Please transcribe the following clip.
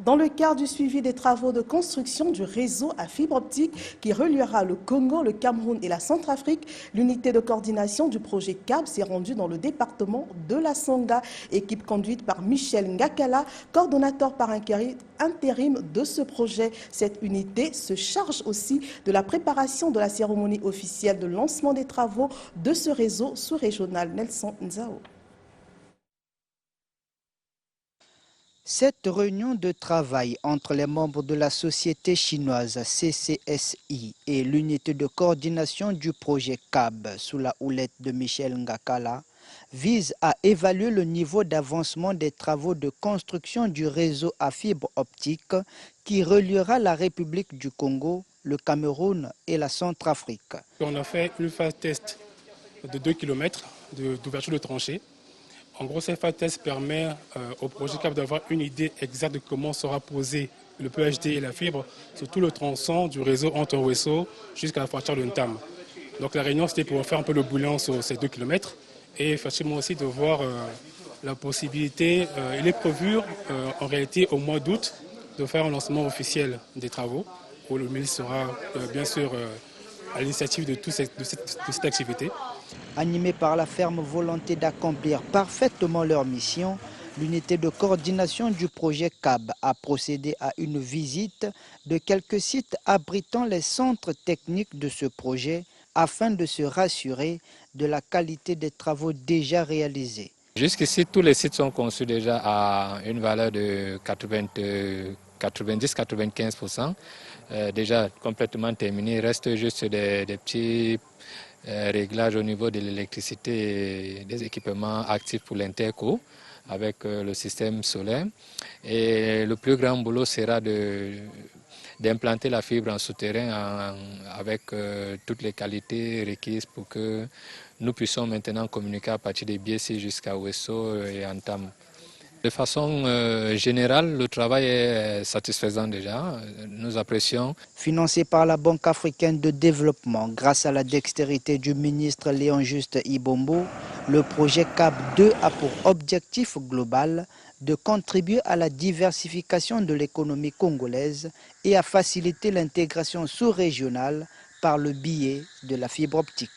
Dans le cadre du suivi des travaux de construction du réseau à fibre optique qui reliera le Congo, le Cameroun et la Centrafrique, l'unité de coordination du projet CAB s'est rendue dans le département de la Songa, équipe conduite par Michel Ngakala, coordonnateur par intérim de ce projet. Cette unité se charge aussi de la préparation de la cérémonie officielle de lancement des travaux de ce réseau sous-régional. Nelson Nzao. Cette réunion de travail entre les membres de la société chinoise CCSI et l'unité de coordination du projet CAB sous la houlette de Michel Ngakala vise à évaluer le niveau d'avancement des travaux de construction du réseau à fibre optique qui reliera la République du Congo, le Cameroun et la Centrafrique. On a fait une phase test de 2 km d'ouverture de tranchées. En gros, cette phase test permet au projet CAB d'avoir une idée exacte de comment sera posé le PHD et la fibre sur tout le tronçon du réseau entre Ouesso jusqu'à la frontière de Ntam. Donc la réunion, c'était pour faire un peu le bilan sur ces 2 km et effectivement aussi de voir la possibilité, il est prévu en réalité au mois d'août de faire un lancement officiel des travaux où le ministre sera bien sûr à l'initiative de cette activité. Animés par la ferme volonté d'accomplir parfaitement leur mission, l'unité de coordination du projet CAB a procédé à une visite de quelques sites abritant les centres techniques de ce projet afin de se rassurer de la qualité des travaux déjà réalisés. Jusqu'ici, tous les sites sont conçus déjà à une valeur de 90-95%, déjà complètement terminés. Il reste juste des petits réglages au niveau de l'électricité et des équipements actifs pour l'interco avec le système solaire. Et le plus grand boulot sera d'implanter la fibre en souterrain avec toutes les qualités requises pour que nous puissions maintenant communiquer à partir des BSC jusqu'à Ouesso et Ntam. De façon générale, le travail est satisfaisant déjà, nous apprécions. Financé par la Banque africaine de développement grâce à la dextérité du ministre Léon Juste Ibombo, le projet CAB 2 a pour objectif global de contribuer à la diversification de l'économie congolaise et à faciliter l'intégration sous-régionale par le biais de la fibre optique.